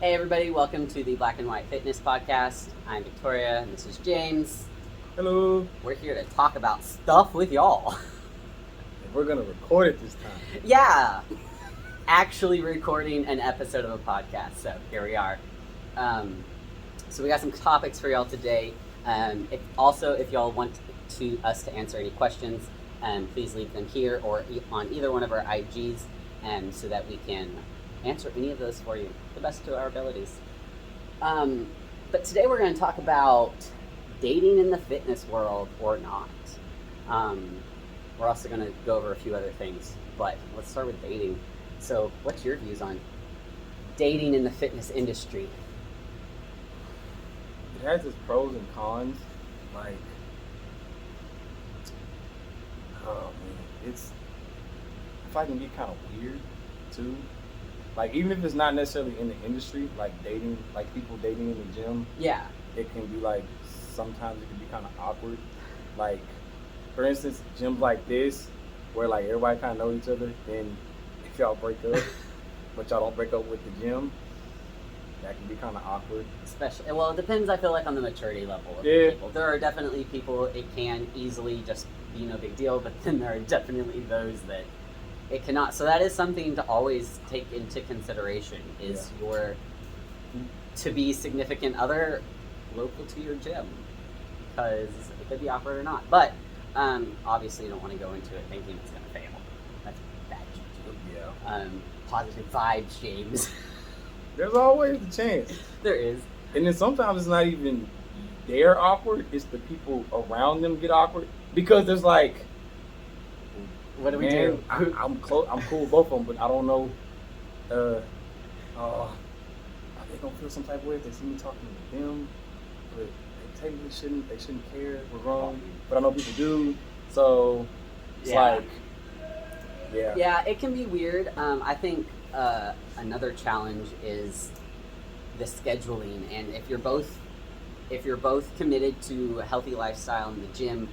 Hey everybody, welcome to the Black and White Fitness Podcast. I'm Victoria and this is James. Hello. We're here to talk about stuff with y'all. And we're gonna record it this time. Yeah, actually recording an episode of a podcast, so here we are. So we got some topics for y'all today. If y'all want us to answer any questions, please leave them here or on either one of our IGs so that we can answer any of those for you, the best to our abilities. But today we're going to talk about dating in the fitness world or not. We're also going to go over a few other things, but let's start with dating. So what's your views on dating in the fitness industry? It has its pros and cons. Like, oh man, it's can get kind of weird too. Like, even if it's not necessarily in the industry, like dating, like people dating in the gym, Yeah. it can be like, sometimes it can be kind of awkward. Like, for instance, gyms like this, where like everybody kind of know each other, then if y'all break up, but y'all don't break up with the gym, that can be kind of awkward. Especially, well, it depends, I feel like, on the maturity level of Yeah. people. There are definitely people it can easily just be no big deal, but then there are definitely those that it cannot. So that is something to always take into consideration, is your to-be significant other local to your gym, because it could be awkward or not. But obviously you don't want to go into it thinking it's going to fail. That's bad juju. Yeah. Positive vibes, James. There's always the chance. There is. And then sometimes it's not even they're awkward, it's the people around them get awkward. Because there's like, What do we man, do? I'm cool with both of them, but I don't know. Are they gonna feel some type of way if they see me talking to them? But they technically shouldn't care. We're wrong. But I know people do. So it's like, yeah. Yeah, it can be weird. I think another challenge is the scheduling, and if you're both committed to a healthy lifestyle in the gym,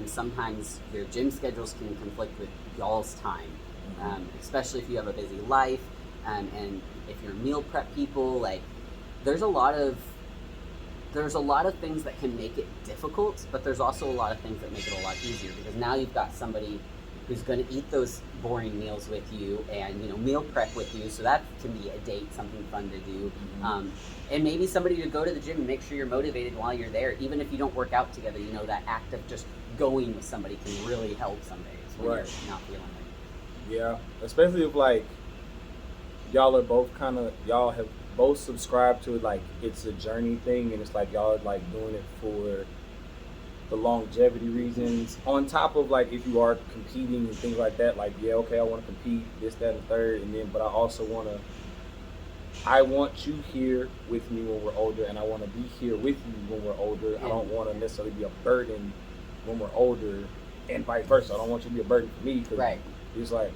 sometimes your gym schedules can conflict with y'all's time, especially if you have a busy life, and if you're meal prep people. Like, there's a lot of things that can make it difficult, but there's also a lot of things that make it a lot easier, because now you've got somebody who's going to eat those boring meals with you and meal prep with you, so that can be a date, something fun to do. And maybe somebody to go to the gym and make sure you're motivated while you're there, even if you don't work out together. That act of just going with somebody can really help some days when you're not feeling it. Yeah, especially if like y'all have both subscribed to it, like it's a journey thing, and it's like y'all like doing it for the longevity reasons. On top of like if you are competing and things like that, like I want to compete, this, that, and third, and then but I also I want you here with me when we're older, and I want to be here with you when we're older. I don't want to necessarily be a burden when we're older, and vice versa. I don't want you to be a burden for me, because it's like,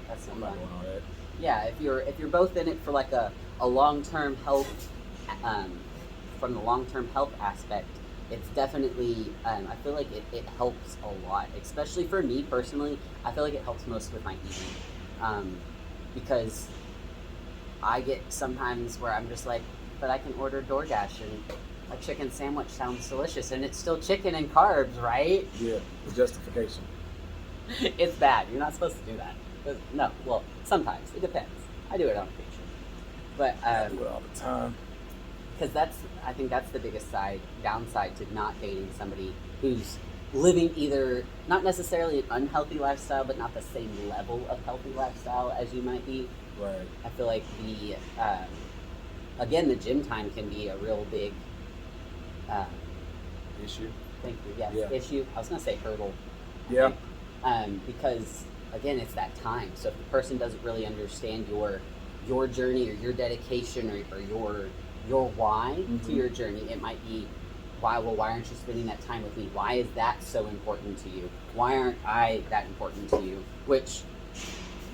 that's I'm not doing all that. Yeah, if you're both in it for like a long-term health, from the long-term health aspect, it's definitely, I feel like it helps a lot, especially for me personally. I feel like it helps most with my eating, because I get sometimes where I'm just like, but I can order DoorDash and a chicken sandwich sounds delicious, and it's still chicken and carbs, right? Yeah, the justification. It's bad. You're not supposed to do that. No, well, sometimes. It depends. I do it on occasion. But I do it all the time. Because I think that's the biggest downside to not dating somebody who's living either not necessarily an unhealthy lifestyle, but not the same level of healthy lifestyle as you might be. Right. I feel like the gym time can be a real big issue. Thank you. Yes, Yeah. issue. I was gonna say hurdle. Yeah. Because again, it's that time. So if the person doesn't really understand your journey or your dedication or your why to your journey, it might be, why aren't you spending that time with me? Why is that so important to you? Why aren't I that important to you? Which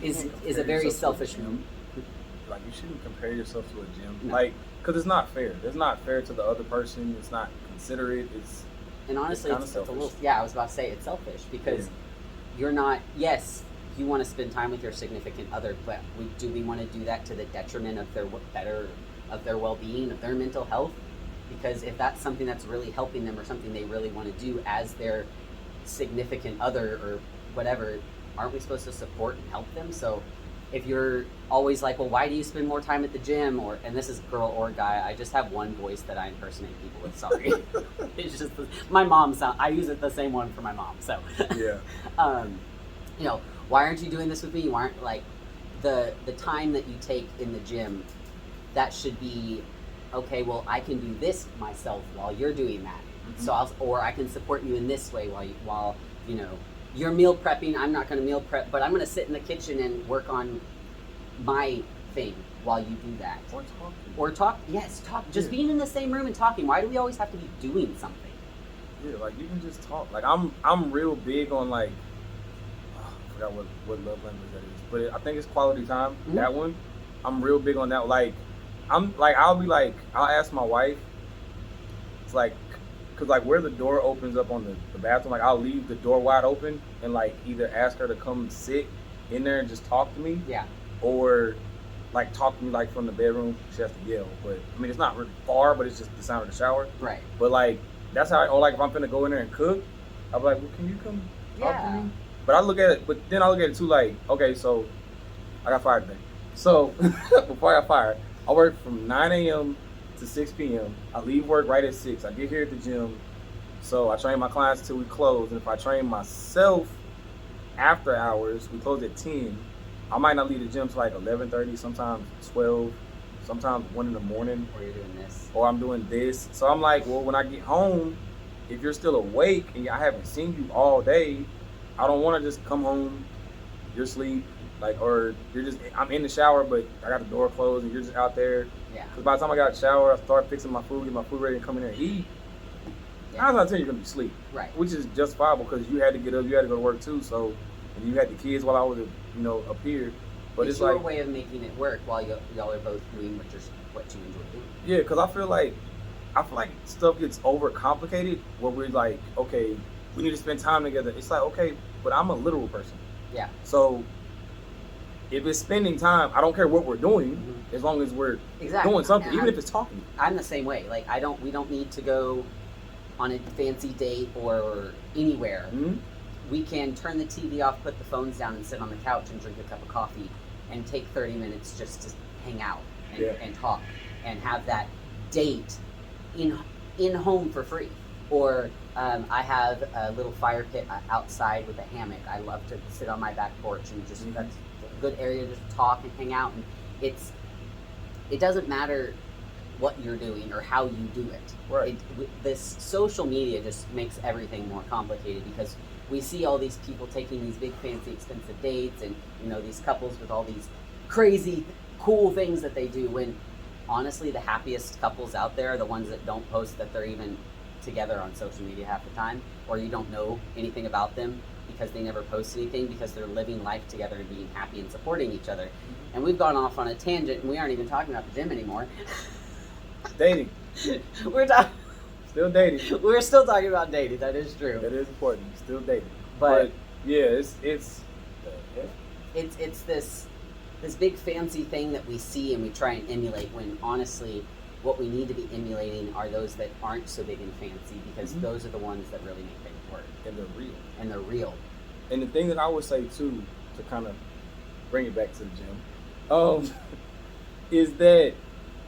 is a very selfish move. Like, you shouldn't compare yourself to a gym. No. Like, because it's not fair. It's not fair to the other person. It's not considerate. And honestly, it's a little, I was about to say it's selfish, because you're not, yes, you want to spend time with your significant other, but do we want to do that to the detriment of their better of their well-being, of their mental health, because if that's something that's really helping them or something they really want to do as their significant other or whatever, aren't we supposed to support and help them? So if you're always like, well, why do you spend more time at the gym? Or, and this is girl or guy, I just have one voice that I impersonate people with, sorry. It's just, my mom sound, I use it the same one for my mom, so. Yeah. You know, why aren't you doing this with me? Why aren't, like, the time that you take in the gym, that should be, okay, well, I can do this myself while you're doing that. So or I can support you in this way while you know, you're meal prepping, I'm not going to meal prep, but I'm going to sit in the kitchen and work on my thing while you do that. Or talk. Yes, talk. Just being in the same room and talking. Why do we always have to be doing something? Yeah, like you can just talk. Like I'm real big on like, I forgot what love language that is, but I think it's quality time. Mm-hmm. That one, I'm real big on that. Like, I'll ask my wife. It's like, cause like where the door opens up on the bathroom, like I'll leave the door wide open and like either ask her to come sit in there and just talk to me. Yeah. Or like talk to me like from the bedroom. She has to yell, but I mean it's not really far, but it's just the sound of the shower. Right. But like that's how or like if I'm finna go in there and cook, I'll be like, well, can you come talk to me? But I look at it too like, okay, so I got fired today. So before I got fired, I work from 9 a.m. to 6 p.m. I leave work right at 6. I get here at the gym. So I train my clients until we close. And if I train myself after hours, we close at 10. I might not leave the gym till like 11:30, sometimes 12, sometimes 1 in the morning. Or you're doing this. Or I'm doing this. So I'm like, well, when I get home, if you're still awake and I haven't seen you all day, I don't want to just come home, you're asleep, like, or I'm in the shower, but I got the door closed and you're just out there. Yeah. Because by the time I got to shower, I start fixing my food, get my food ready, and come in there and eat. Yeah. 9 times out of 10, you're going to be asleep. Right. Which is justifiable because you had to get up, you had to go to work too, so, and you had the kids while I was, up here. But it's your like, way of making it work while y'all are both doing what you enjoy doing. yeah, because I feel like stuff gets overcomplicated where we're like, okay, we need to spend time together. It's like, okay, but I'm a literal person. Yeah. So if it's spending time, I don't care what we're doing, as long as we're doing something, even if it's talking. I'm the same way. Like we don't need to go on a fancy date or anywhere. Mm-hmm. We can turn the TV off, put the phones down, and sit on the couch and drink a cup of coffee and take 30 minutes just to hang out and talk and have that date in home for free. Or I have a little fire pit outside with a hammock. I love to sit on my back porch and just that's a good area to just talk and hang out. And it doesn't matter what you're doing or how you do it. Right. This social media just makes everything more complicated because we see all these people taking these big fancy expensive dates and these couples with all these crazy cool things that they do, when honestly the happiest couples out there are the ones that don't post that they're even together on social media half the time, or you don't know anything about them because they never post anything because they're living life together and being happy and supporting each other. And we've gone off on a tangent and we aren't even talking about the gym anymore. Dating. Still dating. We're still talking about dating. That is true. That is important. Still dating. But yeah, it's this big fancy thing that we see and we try and emulate, when honestly what we need to be emulating are those that aren't so big and fancy, because those are the ones that really make things work. And they're real. And the thing that I would say too, to kind of bring it back to the gym, is that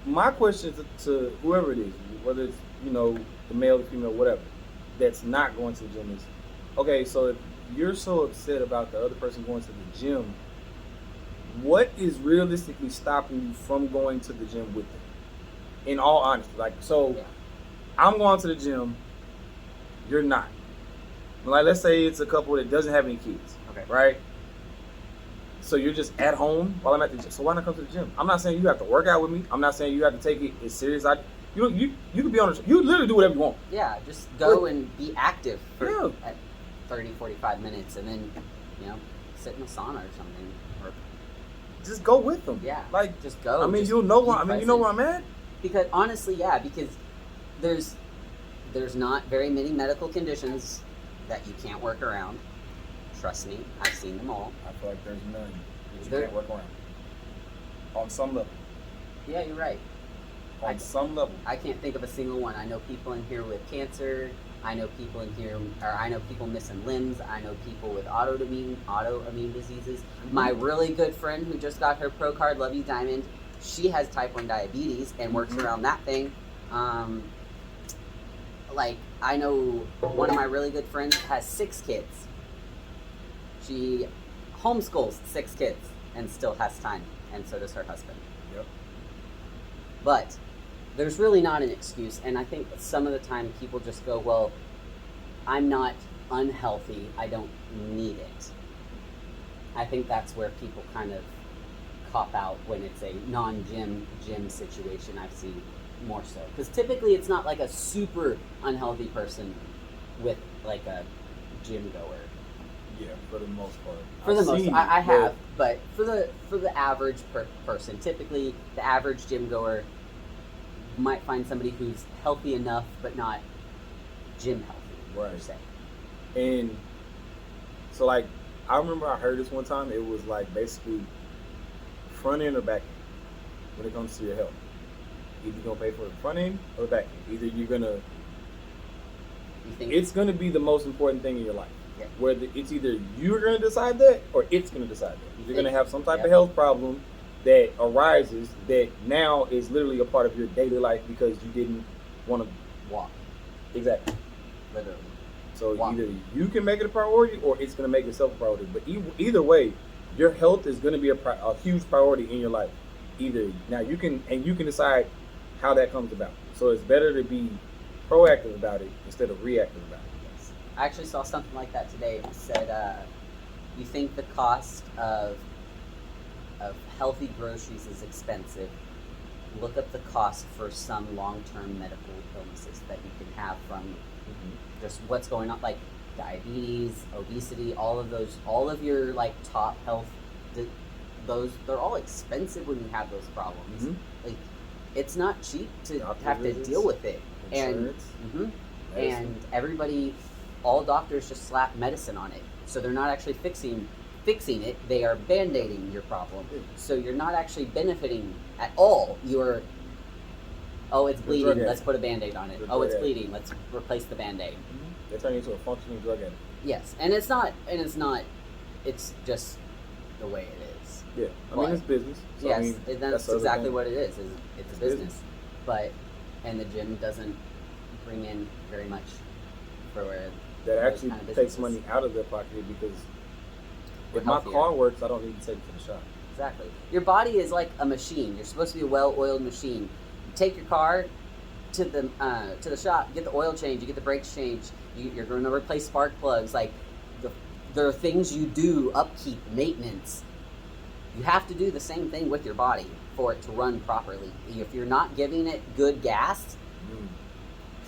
my question to whoever it is, whether it's the male, the female, whatever, that's not going to the gym is, okay, so if you're so upset about the other person going to the gym, what is realistically stopping you from going to the gym with them? In all honesty, I'm going to the gym, you're not. Like, let's say it's a couple that doesn't have any kids, okay, right? So you're just at home while I'm at the gym. So why not come to the gym? I'm not saying you have to work out with me. I'm not saying you have to take it as serious. You can be on the, you literally do whatever you want. Yeah, just go and be active for at 30, 45 minutes, and then sit in the sauna or something. Or just go with them. Yeah, like just go. I mean, you know where I'm at. Because honestly, because there's not very many medical conditions that you can't work around. Trust me, I've seen them all. I feel like there's none that you can't work around on some level. Yeah, you're right. on some level. I can't think of a single one. I know people in here with cancer. I know people in here, or I know people missing limbs. I know people with autoimmune diseases. My really good friend who just got her pro card, Love You Diamond, she has type 1 diabetes and works around that thing. Like, I know one of my really good friends has 6 kids. She homeschools 6 kids and still has time, and so does her husband. Yep. But there's really not an excuse, and I think some of the time people just go, well, I'm not unhealthy, I don't need it. I think that's where people kind of cop out when it's a non-gym situation. I've seen more so, because typically it's not like a super unhealthy person with like a gym goer. Yeah, for the most part. For the most, I have, but for the average person, typically the average gym goer might find somebody who's healthy enough, but not gym healthy, per se. And so, like, I remember I heard this one time. It was like basically front end or back end when it comes to your health. Either you're gonna pay for the front end or the back end. Either you're gonna. It's gonna be the most important thing in your life. Yeah. Whether it's either you're gonna decide that or it's gonna decide that. You're gonna have some type Yep. of health problem that arises that now is literally a part of your daily life because you didn't want to Walk, exactly. literally. So Wow. either you can make it a priority or it's going to make itself a priority. But either way, your health is going to be a huge priority in your life. Either now you can decide how that comes about. So it's better to be proactive about it instead of reactive about it. Yes. I actually saw something like that today. It said, you think the cost of healthy groceries is expensive. Look up the cost for some long-term medical illnesses that you can have from just what's going on, like diabetes, obesity, all of your like top health, those, they're all expensive when you have those problems. Mhm. Like, it's not cheap to Doctor have to visits, deal with it. Insurance, And medicine. and everybody, all doctors just slap medicine on it, so they're not actually fixing it. They are band-aiding your problem, so you're not actually benefiting at all. You're, oh, it's bleeding, drug let's addict. put a band-aid on it. You're a Oh, drug it's addict. bleeding, let's replace the band-aid. They turn you into a functioning drug addict. Yes, and it's not, it's just the way it is. Yeah, I But- mean it's business. So, Yes, I mean, and that's that's the other exactly thing. what it is it's a business. business. But, and the gym doesn't bring in very much for That those actually kind of takes businesses. money out of their pocket because We're if my healthier. car works, I don't need to take it to the shop. Exactly. Your body is like a machine. You're supposed to be a well-oiled machine. You take your car to the shop, get the oil change, you get the brakes changed. You're going to replace spark plugs. Like, there are things you do, upkeep, maintenance. You have to do the same thing with your body for it to run properly. If you're not giving it good gas,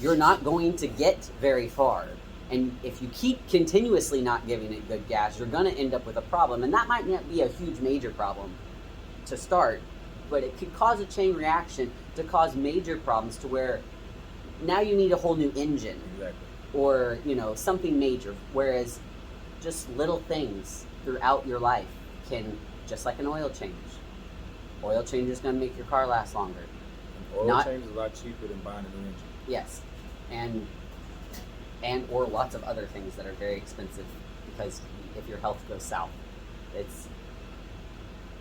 you're not going to get very far. And if you keep continuously not giving it good gas, you're going to end up with a problem. And that might not be a huge major problem to start, but it could cause a chain reaction to cause major problems to where now you need a whole new engine Exactly. or, something major. Whereas just little things throughout your life can, just like an oil change. Oil change is going to make your car last longer. Oil Not- change is a lot cheaper than buying a new engine. Yes, and or lots of other things that are very expensive because if your health goes south,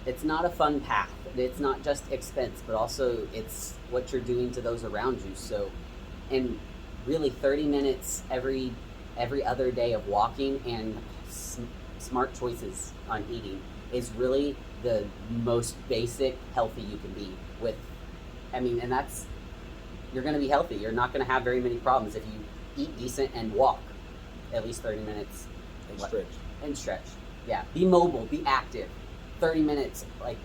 it's not a fun path. It's not just expense, but also it's what you're doing to those around you. So, and really 30 minutes every other day of walking and smart choices on eating is really the most basic healthy you can be with. And that's, you're going to be healthy. You're not going to have very many problems if you eat decent and walk at least 30 minutes. And stretch. And stretch. Yeah. Be mobile. Be active. 30 minutes, like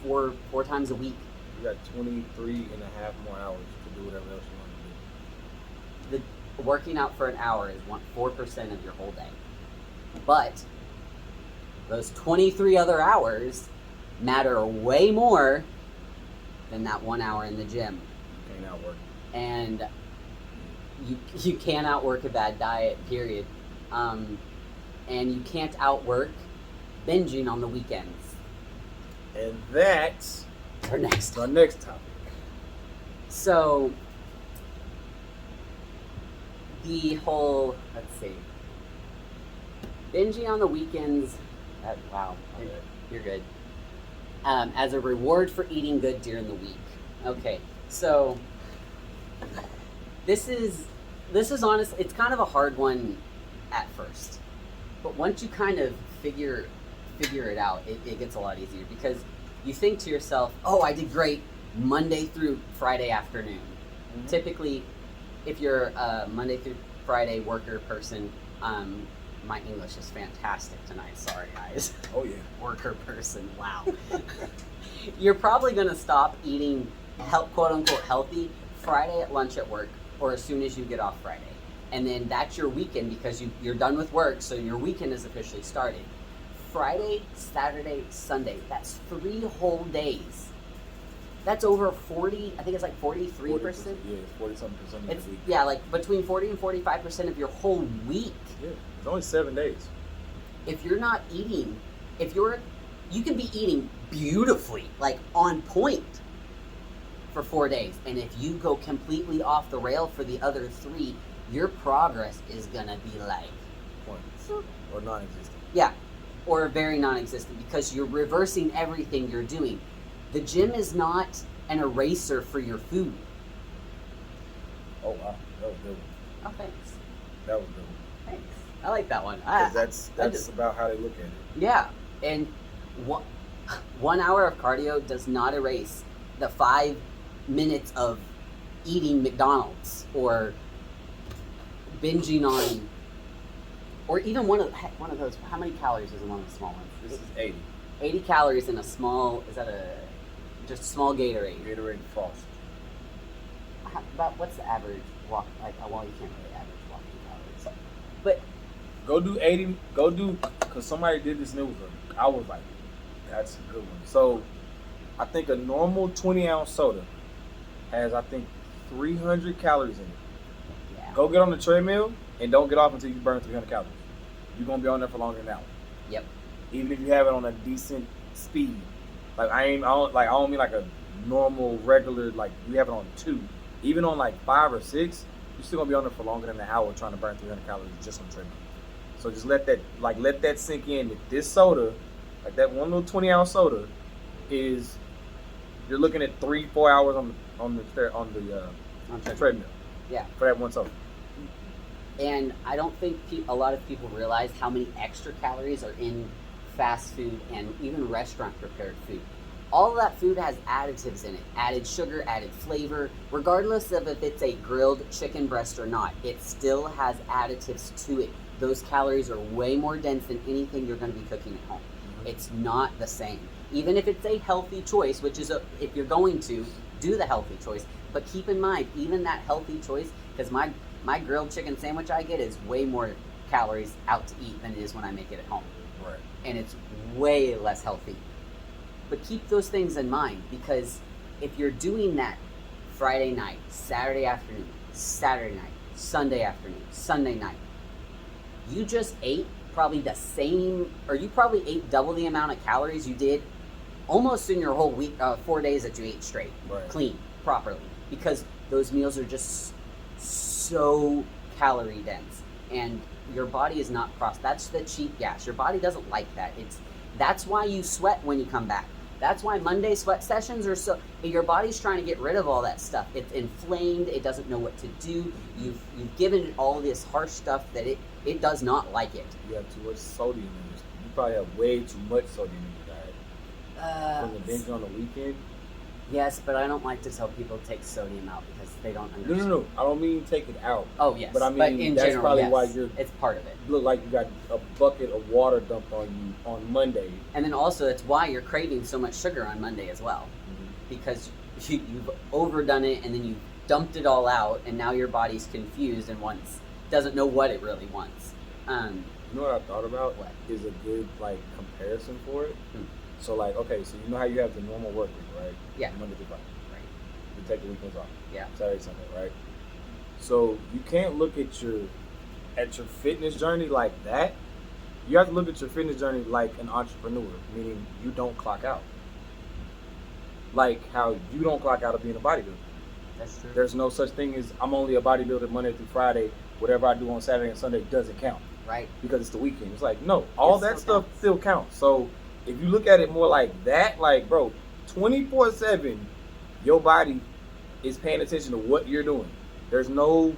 four times a week. You got 23 and a half more hours to do whatever else you want to do. The working out for an hour is 4% of your whole day. But those 23 other hours matter way more than that 1 hour in the gym. You can't outwork. And you can't outwork a bad diet, period. And you can't outwork binging on the weekends. And that's Our next our next topic. So the whole, let's see, binging on the weekends. Wow, you're good. As a reward for eating good during the week. Okay, so this is honest. It's kind of a hard one at first, but once you kind of figure it out, it gets a lot easier because you think to yourself, "Oh, I did great Monday through Friday afternoon." Mm-hmm. Typically, if you're a Monday through Friday worker person, my English is fantastic tonight. Sorry, guys. Oh yeah. Worker person. Wow. You're probably gonna stop eating quote unquote healthy Friday at lunch at work or as soon as you get off Friday. And then that's your weekend because you're done with work, so your weekend is officially started. Friday, Saturday, Sunday, that's 3 whole days. That's over 40, I think it's like 43%. 40%, yeah, 40-something% of the week. Yeah, like between 40 and 45% of your whole week. Yeah, it's only 7 days. If you're not eating, you can be eating beautifully, like on point for 4 days. And if you go completely off the rail for the other 3, your progress is gonna be like points or non-existent. Yeah, or very non-existent because you're reversing everything you're doing. The gym is not an eraser for your food. Oh wow, that was good. Oh, thanks. That was good. Thanks. I like that one. That's about how they look at it. Yeah, and 1 hour of cardio does not erase the 5 minutes of eating McDonald's or binging on, or even one of those. How many calories is in one of the small ones? This is 80. 80 calories in a small. Is that just a small Gatorade? Gatorade Frost. About what's the average walk? Like, well, you can't really average walking calories. So, but go do 80. Go do because somebody did this and it was I was like, that's a good one. So I think a normal 20-ounce soda has 300 calories in it. yeah. Go get on the treadmill and don't get off until you burn 300 calories. You're gonna be on there for longer than that one. Yep. Even if you have it on a decent speed. Like I don't mean like a normal regular, like you have it on 2. Even on like 5 or 6, you're still gonna be on there for longer than an hour trying to burn 300 calories just on the treadmill. So just let that sink in. That this soda, like that one little 20-ounce soda, is you're looking at 3-4 hours on the treadmill. Yeah. For that one soda. And I don't think a lot of people realize how many extra calories are in fast food and even restaurant prepared food. All of that food has additives in it. Added sugar, added flavor. Regardless of if it's a grilled chicken breast or not, it still has additives to it. Those calories are way more dense than anything you're going to be cooking at home. Mm-hmm. It's not the same. Even if it's a healthy choice, which is if you're going to, do the healthy choice. But keep in mind, even that healthy choice, because my grilled chicken sandwich I get is way more calories out to eat than it is when I make it at home. Right. And it's way less healthy. But keep those things in mind because if you're doing that Friday night, Saturday afternoon, Saturday night, Sunday afternoon, Sunday night, you just ate probably the same, or you probably ate double the amount of calories you did almost in your whole week, 4 days that you ate straight, right. Clean, properly, because those meals are just so calorie dense, and your body is not processed. That's the cheap gas. Your body doesn't like that. That's why you sweat when you come back. That's why Monday sweat sessions are so. Your body's trying to get rid of all that stuff. It's inflamed. It doesn't know what to do. You've given it all this harsh stuff that it does not like it. You have too much sodium in this. You probably have way too much sodium in your diet. From the binge on the weekend. Yes, but I don't like to tell people to take sodium out because they don't understand. No. I don't mean take it out. Oh yes, but I mean in that's general, probably yes. why it's part of it. You look like you got a bucket of water dumped on you on Monday. And then also it's why you're craving so much sugar on Monday as well, because you've overdone it and then you dumped it all out, and now your body's confused and doesn't know what it really wants. You know what I thought about? What? Is a good comparison for it. So okay, so you know how you have the normal work week, right? Yeah. Monday through Friday. Right. You take the weekends off. Yeah. Saturday, Sunday, right? So you can't look at your fitness journey like that. You have to look at your fitness journey like an entrepreneur, meaning you don't clock out. Like how you don't clock out of being a bodybuilder. That's true. There's no such thing as I'm only a bodybuilder Monday through Friday. Whatever I do on Saturday and Sunday doesn't count. Right. Because it's the weekend. It's like, no, all It that still stuff still counts. So if you look at it more like that, like, bro, 24/7, your body is paying attention to what you're doing. There is no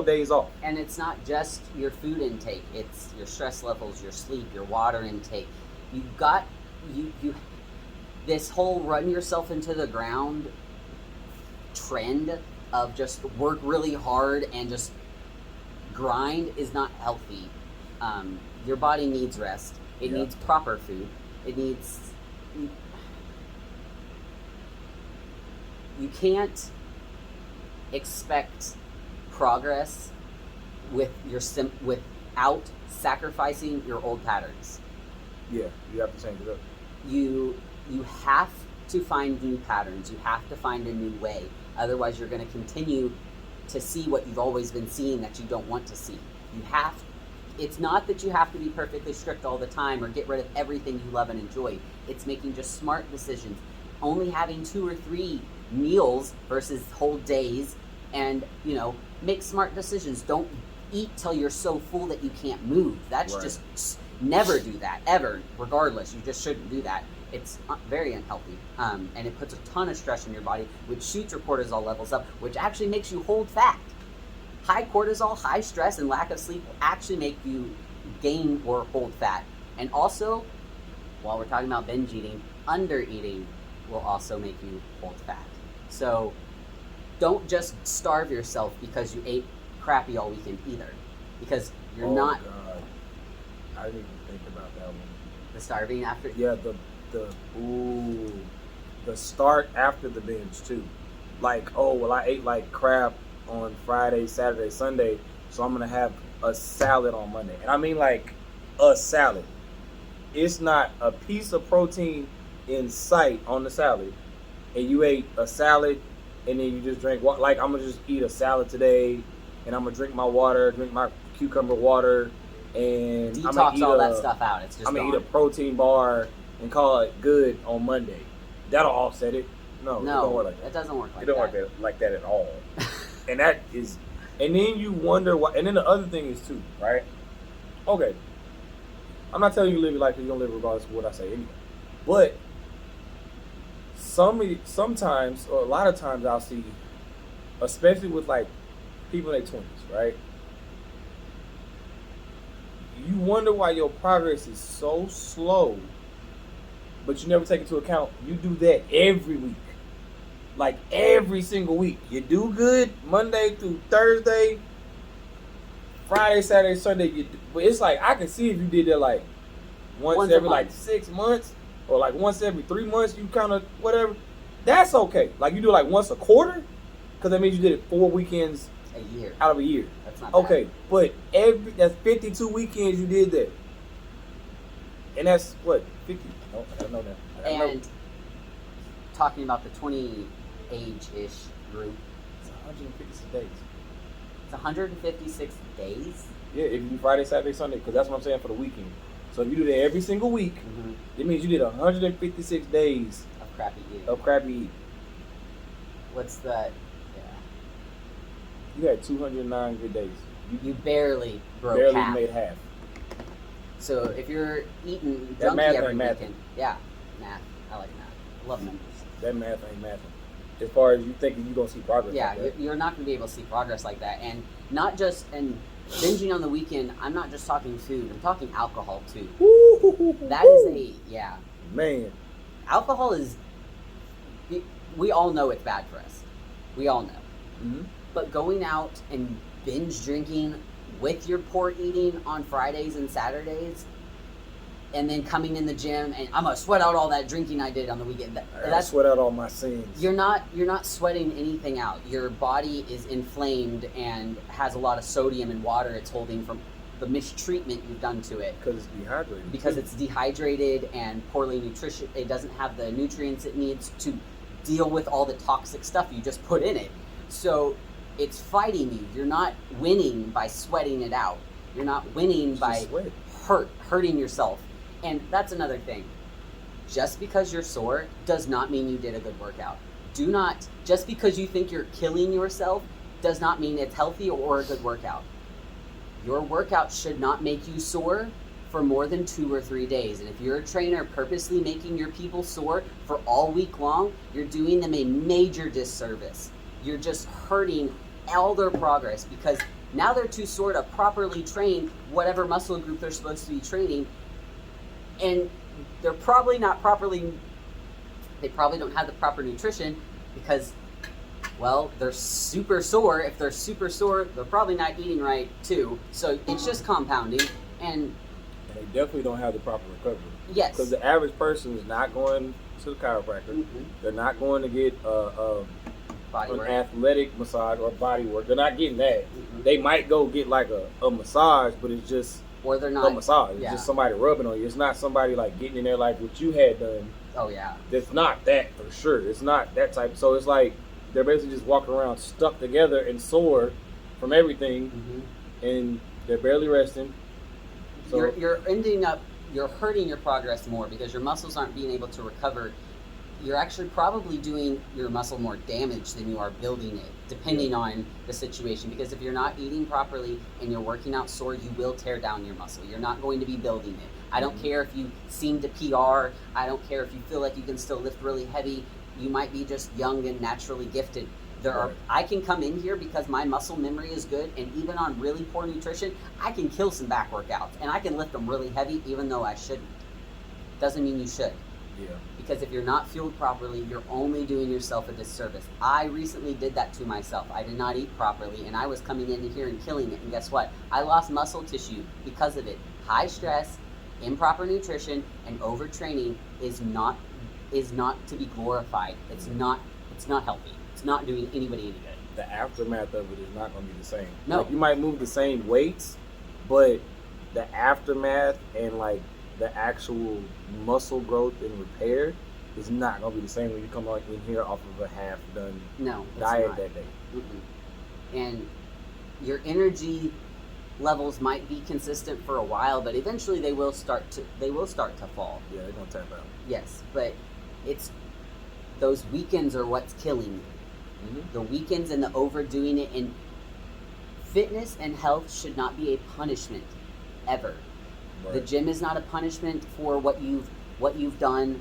days off. And it's not just your food intake, it's your stress levels, your sleep, your water intake. You've got you this whole run yourself into the ground trend of just work really hard and just grind is not healthy. Your body needs rest. It needs proper food. It needs. You can't expect progress without sacrificing your old patterns. Yeah, you have to change it up. You have to find new patterns. You have to find a new way. Otherwise, you're going to continue to see what you've always been seeing that you don't want to see. It's not that you have to be perfectly strict all the time or get rid of everything you love and enjoy. It's making just smart decisions. Only having 2 or 3 meals versus whole days, and make smart decisions. Don't eat till you're so full that you can't move. That's Right. just never do that ever. Regardless, you just shouldn't do that. It's very unhealthy, and it puts a ton of stress in your body, which shoots your cortisol levels up, which actually makes you hold fat. High cortisol, high stress, and lack of sleep will actually make you gain or hold fat. And also, while we're talking about binge eating, under eating will also make you hold fat. So don't just starve yourself because you ate crappy all weekend either, because you're not. God. I didn't even think about that one. The starving after. Yeah, the start after the binge too. Like, oh well, I ate like crap on Friday, Saturday, Sunday, so I'm gonna have a salad on Monday. And I mean like a salad. It's not a piece of protein in sight on the salad, and you ate a salad, and then you just drink water. Like, I'm gonna just eat a salad today, and I'm gonna drink my water, drink my cucumber water, and I'm gonna Detox eat all that stuff out. It's just I'm gonna gone. eat a protein bar and call it good on Monday. That'll offset it. No, it don't work like that. It doesn't work like It don't that. work like that at all. And that is, and then you wonder why. And then the other thing is too, right? Okay, I'm not telling you to live your life because you're gonna live regardless of what I say anyway. But sometimes, or a lot of times, I'll see, especially with like people in their 20s, right? You wonder why your progress is so slow, but you never take into account you do that every week. Like every single week. You do good Monday through Thursday, Friday, Saturday, Sunday. But it's like, I can see if you did that like once a every month. like 6 months, or like once every 3 months, you kind of whatever. That's okay. Like you do like once a quarter, because that means you did it 4 weekends A year. out of a year. That's not bad. Okay, but that's 52 weekends you did that. And that's what, 50? No, I don't know that. I don't know. And talking about the 20 age-ish group, It's 156 days. it's 156 days. Yeah, if you do Friday, Saturday, Sunday, because that's what I'm saying for the weekend. So if you do that every single week, it means you did 156 days Of crappy eating. of crappy eating. What's that? Yeah. You had 209 good days. You barely broke Barely half. made half. So if you're eating That junky math every ain't mathing. weekend, yeah, math. I like math. I love numbers. That math ain't mathing. As far as you thinking you're going to see progress. Yeah, like that. you're not going to be able to see progress like that, and not just and binging on the weekend. I'm not just talking food. I'm talking alcohol too. That is Man. alcohol is. We all know it's bad for us. We all know. Mm-hmm. But going out and binge drinking with your poor eating on Fridays and Saturdays, and then coming in the gym and I'm gonna sweat out all that drinking I did on the weekend. I sweat out all my sins. You're not sweating anything out. Your body is inflamed and has a lot of sodium and water it's holding from the mistreatment you've done to it. Because it's dehydrated. Because it's dehydrated and poorly nutrition. It doesn't have the nutrients it needs to deal with all the toxic stuff you just put in it. So it's fighting you. You're not winning by sweating it out. You're not winning It's by just sweat. hurting yourself. And that's another thing. Just because you're sore does not mean you did a good workout. do not, just because you think you're killing yourself does not mean it's healthy or a good workout. Your workout should not make you sore for more than 2 or 3 days. And if you're a trainer purposely making your people sore for all week long, you're doing them a major disservice. You're just hurting all their progress, because now they're too sore to properly train whatever muscle group they're supposed to be training. And they're probably not properly, they probably don't have the proper nutrition because, well, they're super sore. If they're super sore, they're probably not eating right too. So it's just compounding. And they definitely don't have the proper recovery. yes. Because the average person is not going to the chiropractor. Mhm. They're not going to get Body an work. athletic massage or body work. They're not getting that. Mhm. They might go get like a massage, but it's just Or they're a not. massage. It's yeah. just somebody rubbing on you. It's not somebody like getting in there like what you had done. Oh, yeah. It's not that for sure. It's not that type. So it's like they're basically just walking around stuck together and sore from everything, Mm-hmm. and they're barely resting. So You're ending up, you're hurting your progress more because your muscles aren't being able to recover. You're actually probably doing your muscle more damage than you are building it, depending on the situation. Because if you're not eating properly and you're working out sore, you will tear down your muscle. You're not going to be building it. I don't care if you seem to PR. I don't care if you feel like you can still lift really heavy. You might be just young and naturally gifted. Right. I can come in here because my muscle memory is good, and even on really poor nutrition, I can kill some back workouts, and I can lift them really heavy even though I shouldn't. Doesn't mean you should. yeah, Because if you're not fueled properly, you're only doing yourself a disservice. I recently did that to myself. I did not eat properly, and I was coming into here and killing it. And guess what? I lost muscle tissue because of it. High stress, improper nutrition, and overtraining is not to be glorified. It's not healthy. It's not doing anybody any good. the aftermath of it is not going to be the same. No. Like, you might move the same weights, but the aftermath and like the actual muscle growth and repair is not going to be the same when you come out in here off of a half done No, it's diet not. that day. Mm-mm. And your energy levels might be consistent for a while, but eventually they will start to fall. Yeah, they're going to tap out. Yes, but it's those weekends are what's killing you. Mm-hmm. The weekends and the overdoing it. And fitness and health should not be a punishment ever. Right. The gym is not a punishment for what you've done.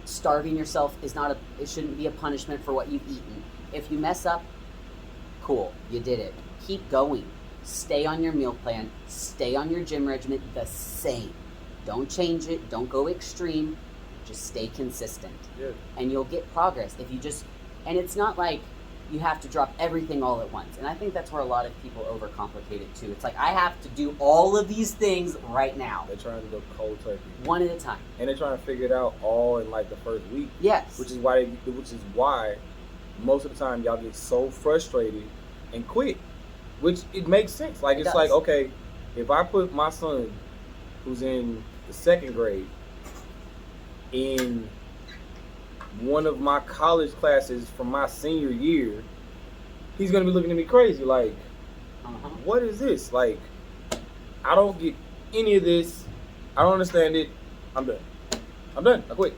Starving yourself it shouldn't be a punishment for what you've eaten. If you mess up, cool, you did it. Keep going. Stay on your meal plan. Stay on your gym regimen the same. Don't change it. Don't go extreme. Just stay consistent. Yeah. And you'll get progress if you just, and it's not like you have to drop everything all at once. And I think that's where a lot of people overcomplicate it too. It's like, I have to do all of these things right now, They're trying to go cold turkey. one at a time. And they're trying to figure it out all in like the first week. Yes. Which is why most of the time y'all get so frustrated and quit. Which it makes sense. Like, It it's does. like, okay, if I put my son who's in the second grade in one of my college classes from my senior year, he's gonna be looking at me crazy like, Uh-huh. what is this? Like, I don't get any of this. I don't understand it. I'm done. I quit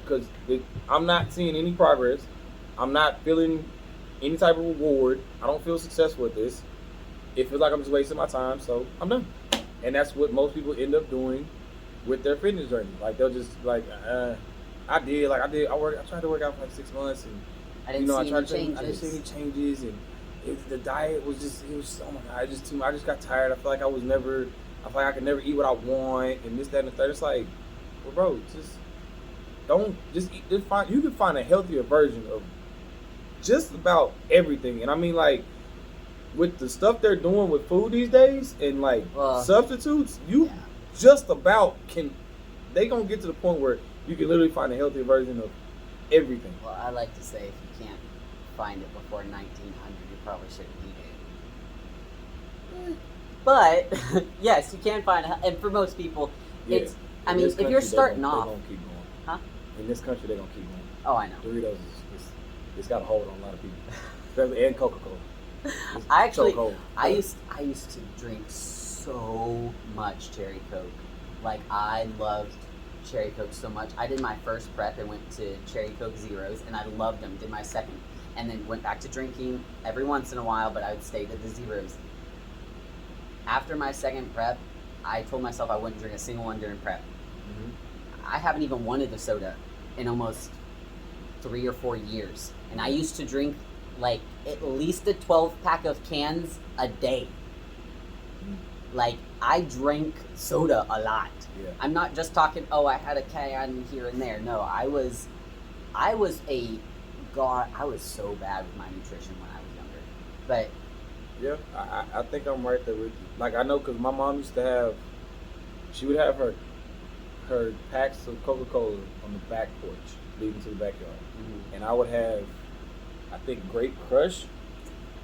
because I'm not seeing any progress. I'm not feeling any type of reward. I don't feel successful at this. It feels like I'm just wasting my time, so I'm done. And that's what most people end up doing with their fitness journey. Like, they'll just like, I tried to work out for like 6 months, and I didn't see any I didn't changes. see any changes, and the diet was just, oh my god, it's just too much. I just got tired. I feel like I could never eat what I want, and this, that, and the third. It's like, well, bro, you can find a healthier version of just about everything. And I mean, like, with the stuff they're doing with food these days and like substitutes, you Yeah. just about they gonna get to the point where you can literally find a healthier version of everything. Well, I like to say if you can't find it before 1900, you probably shouldn't eat it. But yes, you can find it, and for most people, it's. I In mean, this if country, you're they starting gonna- off, they gonna keep going. Huh? In this country, they're gonna keep going. oh, I know. Doritos it's got a hold on a lot of people, especially and Coca-Cola. It's I actually, chokehold. I used to drink so much cherry Coke. Like, I loved Cherry Coke so much. I did my first prep and went to Cherry Coke Zeros, and I loved them. Did my second, and then went back to drinking every once in a while, but I would stay to the Zeros. After my second prep, I told myself I wouldn't drink a single one during prep. I haven't even wanted a soda in almost 3 or 4 years, and I used to drink like at least a 12-pack of cans a day. Like, I drank soda a lot. Yeah. I'm not just talking, oh, I had a can here and there. No, I was I was so bad with my nutrition when I was younger. But Yeah, I think I'm right there with you. Like, I know because my mom used to have, she would have her packs of Coca-Cola on the back porch leading to the backyard. And I would have, I think, Grape Crush.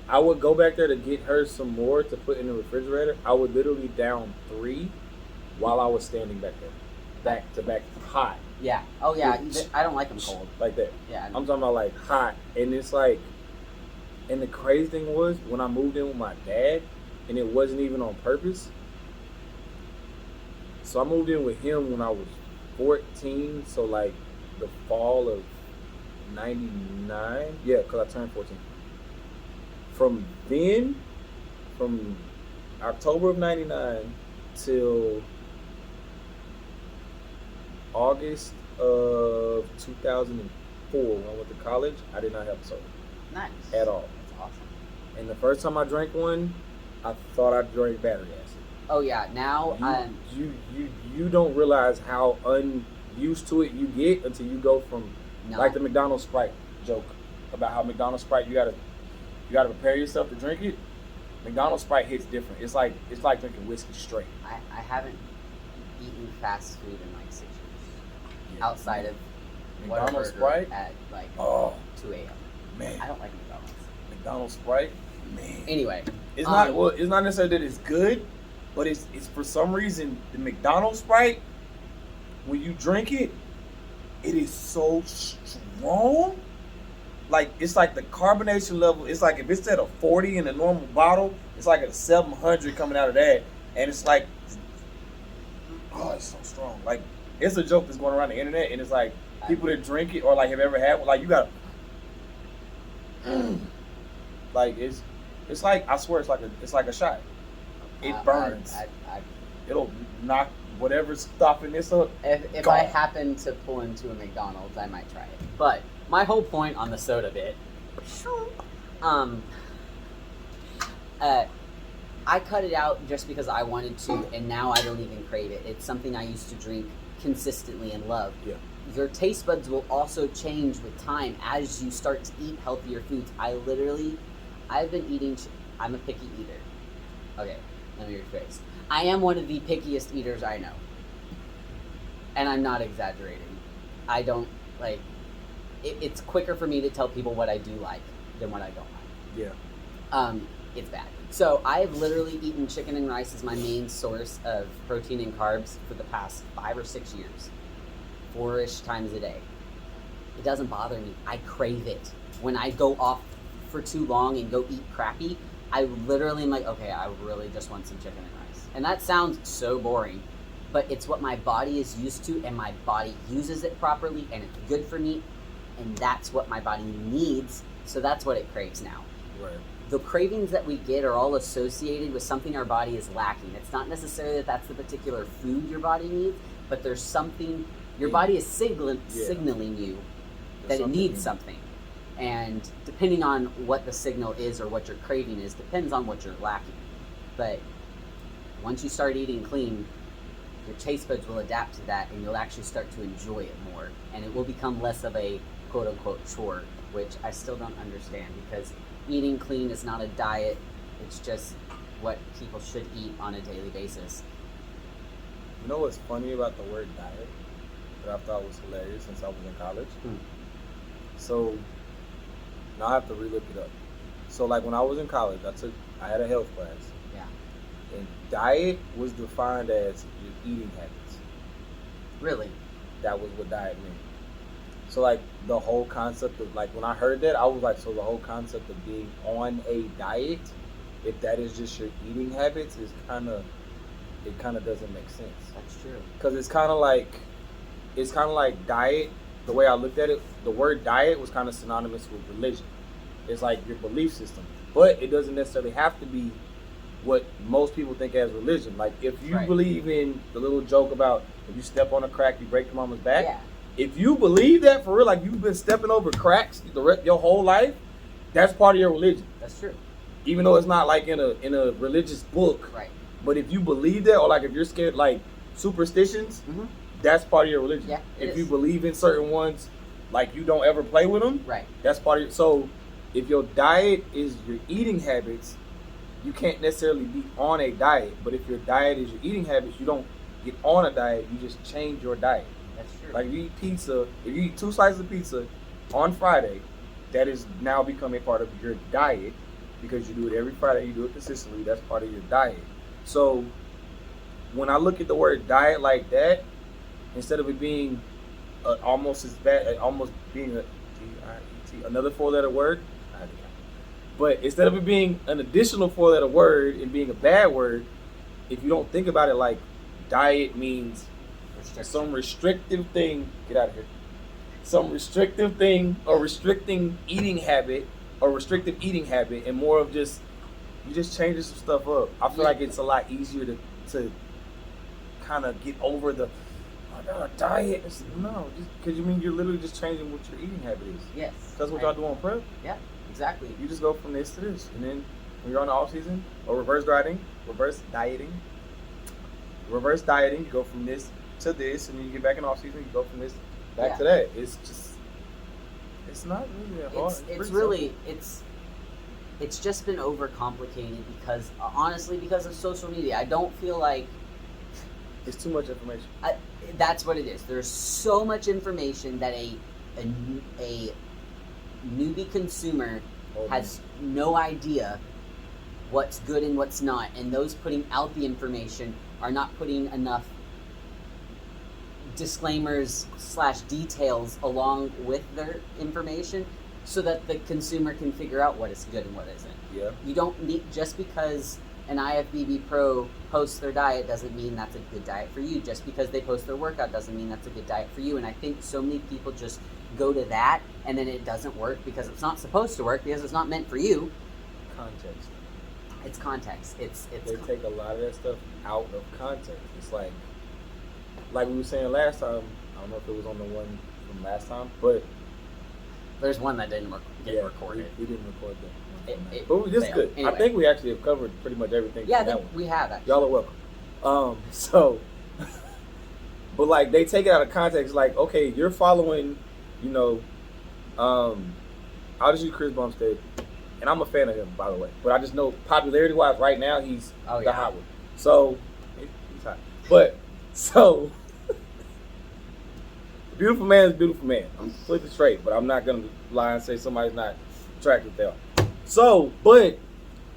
I would go back there to get her some more to put in the refrigerator. I would literally down 3 while I was standing back there. Back to back, hot. yeah, oh yeah, I don't like them cold. Like that. Yeah, I'm talking about like hot. And it's like, and the crazy thing was when I moved in with my dad, and it wasn't even on purpose. So I moved in with him when I was 14, so like the fall of 99. Yeah, because I turned 14. From then, from October of 99 till August of 2004, when I went to college, I did not have a soda. nice. At all. That's awesome. And the first time I drank one, I thought I drank battery acid. Oh yeah, now You don't realize how unused to it you get until you go from no. like the McDonald's Sprite joke about how McDonald's Sprite you gotta prepare yourself to drink it. McDonald's Sprite hits different. It's like drinking whiskey straight. I haven't eaten fast food in like 6 years. Yeah. Outside of McDonald's Whataburger Sprite at like 2 a.m. Man, I don't like McDonald's. McDonald's Sprite, man. Anyway, It's not it's not necessarily that it's good, but it's for some reason the McDonald's Sprite, when you drink it, it is so strong. Like, it's like the carbonation level. It's like if it's at a 40 in a normal bottle, it's like a 700 coming out of that, and it's like, oh, it's so strong. Like, it's a joke that's going around the internet, and it's like people that drink it or like have ever had one, like you got, like it's like, I swear it's like a shot. It burns. It'll knock whatever stopping this up. If gone. I happen to pull into a McDonald's, I might try it. But my whole point on the soda bit, I cut it out just because I wanted to, and now I don't even crave it. It's something I used to drink consistently and love. Yeah. Your taste buds will also change with time as you start to eat healthier foods. I've been eating, I'm a picky eater. Okay, let me rephrase. I am one of the pickiest eaters I know. And I'm not exaggerating. I don't, like, it's quicker for me to tell people what I do like than what I don't like. Yeah. It's bad. So I've literally eaten chicken and rice as my main source of protein and carbs for the past 5 or 6 years. 4-ish times a day. It doesn't bother me. I crave it. When I go off for too long and go eat crappy, I literally am like, okay, I really just want some chicken and rice. And that sounds so boring, but it's what my body is used to, and my body uses it properly, and it's good for me, and that's what my body needs, so that's what it craves now. Right. The cravings that we get are all associated with something our body is lacking. It's not necessarily that that's the particular food your body needs, but there's something, your body is signaling you that it needs something. And depending on what the signal is or what your craving is, depends on what you're lacking. But once you start eating clean, your taste buds will adapt to that, and you'll actually start to enjoy it more. And it will become less of a quote-unquote chore, which I still don't understand, because eating clean is not a diet. It's just what people should eat on a daily basis. You know what's funny about the word diet that I thought was hilarious since I was in college? So now I have to relook it up. So like when I was in college, I had a health class. Yeah. And diet was defined as your eating habits. Really? That was what diet meant. So like the whole concept of, like, when I heard that, I was like, so the whole concept of being on a diet, if that is just your eating habits, is kind of doesn't make sense. That's true. Because it's kind of like, it's kind of like diet. The way I looked at it, the word diet was kind of synonymous with religion. It's like your belief system, but it doesn't necessarily have to be what most people think as religion. Like if you Right. believe in the little joke about if you step on a crack, you break your mama's back. Yeah. If you believe that for real, like you've been stepping over cracks your whole life, that's part of your religion. That's true. Even though it's not like in a religious book. Right. But if you believe that, or like if you're scared, like superstitions, Mm-hmm. that's part of your religion. Yeah, it if is. you believe in certain ones, like you don't ever play with them, Right. that's part of your. So if your diet is your eating habits, you can't necessarily be on a diet. But if your diet is your eating habits, you don't get on a diet. You just change your diet. That's true. Like if you eat pizza, if you eat 2 slices of pizza on Friday, that is now becoming part of your diet because you do it every Friday. You do it consistently. That's part of your diet. So when I look at the word diet like that, instead of it being almost as bad, almost being a D-I-E-T, another 4-letter word, but instead of it being an additional 4-letter word and being a bad word, if you don't think about it like diet means some restrictive thing, get out of here, some restrictive thing or restricting eating habit or restrictive eating habit, and more of just you just changing some stuff up. I feel like it's a lot easier to kind of get over the diet. No, just because you mean you're literally just changing what your eating habit is. Yes. That's what y'all do on prep. Yeah. Exactly. You just go from this to this, and then when you're on the off season or reverse dieting, you go from this to this, and then you get back in off season, you go from this back to that. It's just, it's not really that hard. It's really it's just been overcomplicated because honestly because of social media. I don't feel like it's too much information. that's what it is. There's so much information that a newbie consumer has no idea what's good and what's not, and those putting out the information are not putting enough disclaimers / details along with their information so that the consumer can figure out what is good and what isn't. Yeah. You don't need, just because an IFBB pro posts their diet doesn't mean that's a good diet for you. Just because they post their workout doesn't mean that's a good diet for you. And I think so many people just go to that and then it doesn't work because it's not supposed to work because it's not meant for you. Context. It's context. They take a lot of that stuff out of context. It's like we were saying last time. I don't know if it was on the one from last time, but there's one that didn't get recorded. We didn't record that. But it's good. Anyway. I think we actually have covered pretty much everything. Yeah, I that think one. we have actually. Y'all are welcome. But like they take it out of context. Like, okay, you're following, I'll just use Chris Bumstead, and I'm a fan of him, by the way. But I just know popularity-wise, right now he's the hot one. So he's hot. But so beautiful man is a beautiful man. I'm flipping straight, but I'm not gonna lie and say somebody's not attractive. They are. So, but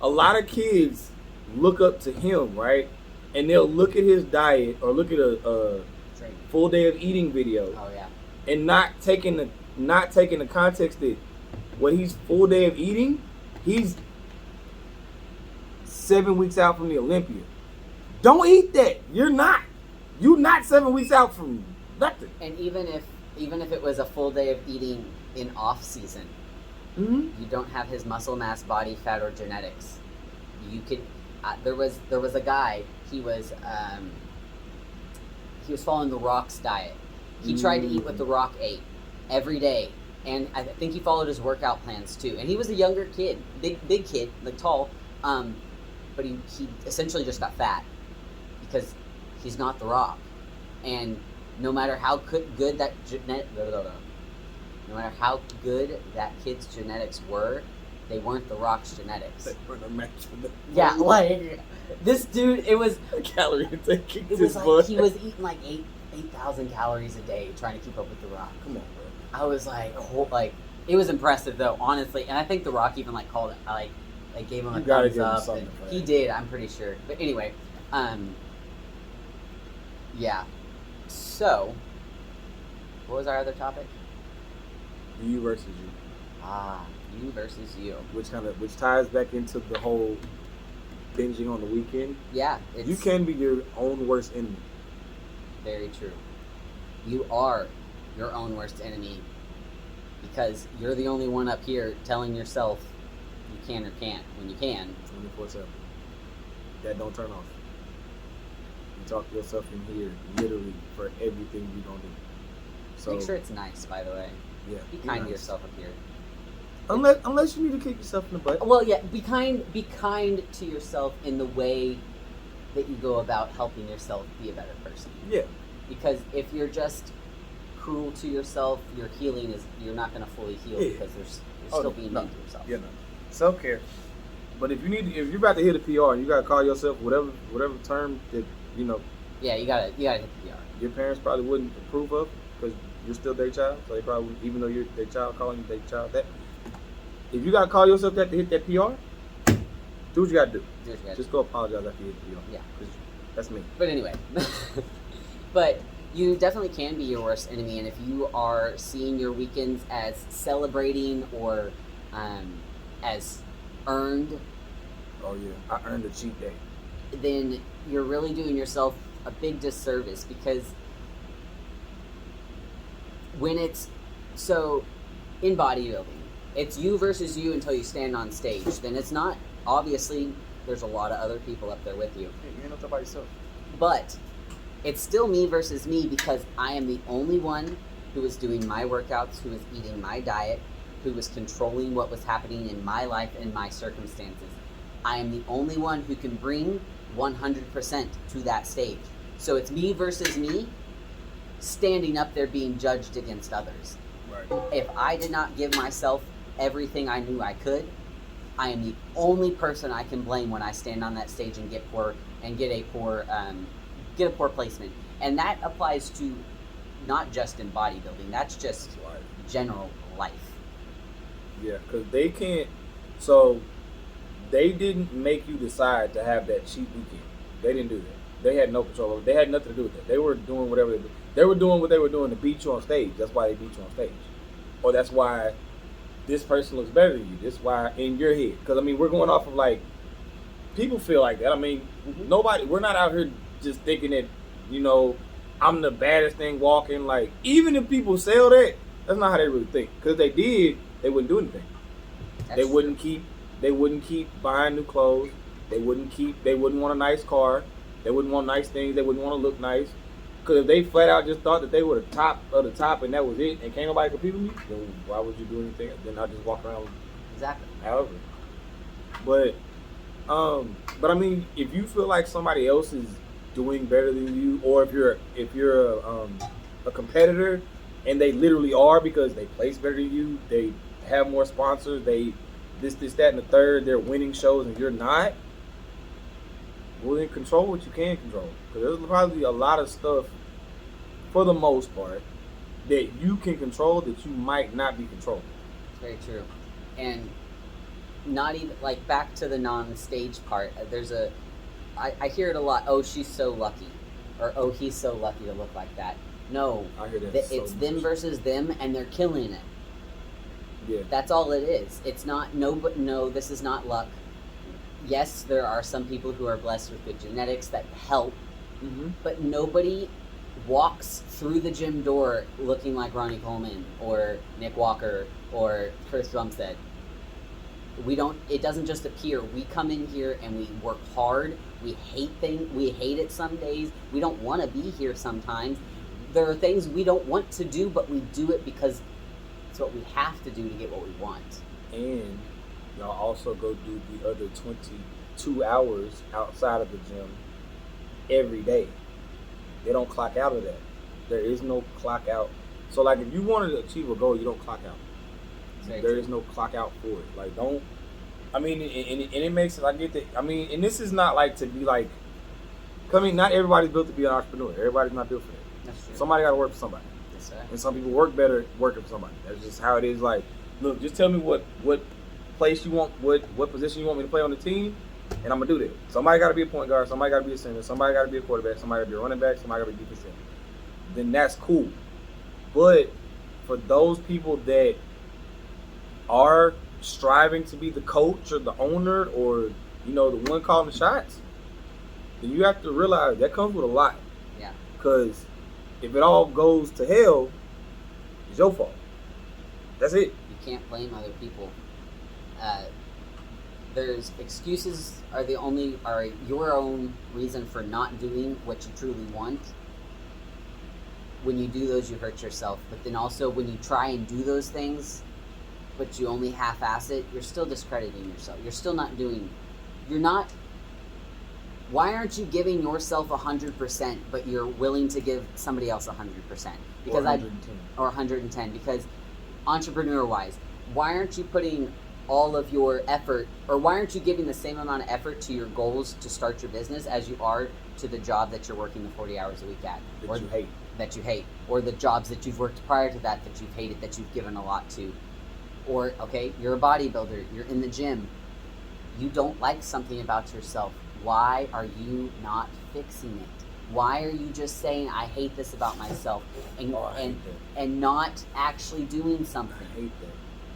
a lot of kids look up to him, right? And they'll look at his diet or look at a full day of eating video. Oh yeah. And not taking the context that when he's full day of eating, he's 7 weeks out from the Olympia. Don't eat that. You're not 7 weeks out from nothing. And even if it was a full day of eating in off season, you don't have his muscle mass, body fat, or genetics. You could. There was a guy. He was following the Rock's diet. He tried to eat what the Rock ate every day, and I think he followed his workout plans too. And he was a younger kid, big kid, like tall, but he essentially just got fat because he's not the Rock. And no matter how good that no matter how good that kid's genetics were, they weren't the Rock's genetics. Yeah, like this dude, it was calorie intake. It was like he was eating like 8,000 calories a day trying to keep up with the Rock. Come on, bro. I was like, it was impressive though, honestly. And I think the Rock even called it, gave him a thumbs up. He did, I'm pretty sure. But anyway, yeah. So, what was our other topic? You versus you. You versus you. Which ties back into the whole binging on the weekend. Yeah. You can be your own worst enemy. Very true. You are your own worst enemy because you're the only one up here telling yourself you can or can't when you can. 24/7. That don't turn off. You talk to yourself in here literally for everything you don't do. So Make sure it's nice, by the way. yeah, Be kind to nice. yourself up here. Unless you need to kick yourself in the butt. Well, yeah, be kind to yourself in the way that you go about helping yourself be a better person. Yeah. Because if you're just cruel to yourself, your healing is you're not going to fully heal Yeah. because you're still being no. mean to yourself. Yeah, no. Self-care. But if you're about to hit a PR, you gotta call yourself whatever term that Yeah, you gotta hit the PR. your parents probably wouldn't approve of because you're still their child. So they probably wouldn't, even though you're their child, calling you their child that. If you gotta call yourself that to hit that PR, do what you gotta do. Do what you gotta Just go apologize after you hit the PR. Yeah. Because that's me. But anyway, but you definitely can be your worst enemy, and if you are seeing your weekends as celebrating or as earned, Oh yeah, I earned a cheat day. then you're really doing yourself a big disservice because when it's so in bodybuilding, it's you versus you until you stand on stage. Then it's not obviously there's a lot of other people up there with you. Hey, you ain't no talk about yourself. But it's still me versus me because I am the only one who is doing my workouts, who is eating my diet, who is controlling what was happening in my life and my circumstances. I am the only one who can bring 100% to that stage. So it's me versus me standing up there being judged against others. Right. If I did not give myself everything I knew I could, I am the only person I can blame when I stand on that stage and get a poor placement. And that applies to not just in bodybuilding. That's just Right. general life. Yeah, because they can't. So they didn't make you decide to have that cheat weekend. They didn't do that. They had no control over it. They had nothing to do with that. They were doing whatever they did. They were doing what they were doing to beat you on stage. That's why they beat you on stage. Or that's why this person looks better than you. That's why in your head. Because, I mean, we're going off of, like, people feel like that. I mean, nobody, we're not out here just thinking that, I'm the baddest thing walking. Like, even if people sell that, that's not how they really think. Because if they did, they wouldn't do anything. They wouldn't keep buying new clothes. They wouldn't want a nice car. They wouldn't want nice things. They wouldn't want to look nice. Because if they flat out just thought that they were the top of the top and that was it, and can't nobody compete with me, then why would you do anything? Then I'll just walk around. Exactly. However, but I mean, if you feel like somebody else is doing better than you, or if you're a competitor and they literally are because they place better than you, they have more sponsors, they this that and the third, they're winning shows and you're not. Well, then control what you can control. Because there's probably a lot of stuff, for the most part, that you can control that you might not be controlling. It's very true. And not even, like, back to the non-stage part, I hear it a lot, oh, she's so lucky. Or, oh, he's so lucky to look like that. No, I hear that it's so them much. versus them, and they're killing it. Yeah. That's all it is. It's not, no, this is not luck. Yes, there are some people who are blessed with good genetics that help, but nobody walks through the gym door looking like Ronnie Coleman or Nick Walker or Chris Drumstead. It doesn't just appear. We come in here and we work hard. We hate it some days. We don't want to be here sometimes. There are things we don't want to do, but we do it because it's what we have to do to get what we want. And y'all also go do the other 22 hours outside of the gym every day. They don't clock out of that. There is no clock out. So, like, if you wanted to achieve a goal, you don't clock out. There is no clock out for it. Like, don't. I mean, and it makes it. I get that. I mean, and this is not like to be like. I mean, not everybody's built to be an entrepreneur. Everybody's not built for that. That's true. Somebody got to work for somebody. Yes, sir. And some people work better working for somebody. That's just how it is. Like, look, just tell me what place you want, what position you want me to play on the team, and I'm gonna do that. Somebody got to be a point guard. Somebody got to be a center. Somebody got to be a quarterback. Somebody got to be a running back. Somebody got to be defensive. Then that's cool. But for those people that are striving to be the coach or the owner or the one calling the shots, then you have to realize that comes with a lot. Yeah. Because if it all goes to hell, it's your fault. That's it. You can't blame other people. There's excuses are your own reason for not doing what you truly want. When you do those, you hurt yourself. But then also, when you try and do those things, but you only half-ass it, you're still discrediting yourself. You're still not doing. You're not. Why aren't you giving yourself 100%, but you're willing to give somebody else 100%? Because or 110. Because entrepreneur-wise, why aren't you putting all of your effort, or why aren't you giving the same amount of effort to your goals to start your business as you are to the job that you're working the 40 hours a week at? That you hate, or the jobs that you've worked prior to that you've hated, that you've given a lot to. Or, okay, you're a bodybuilder, you're in the gym, you don't like something about yourself. Why are you not fixing it? Why are you just saying, I hate this about myself, and not actually doing something? I hate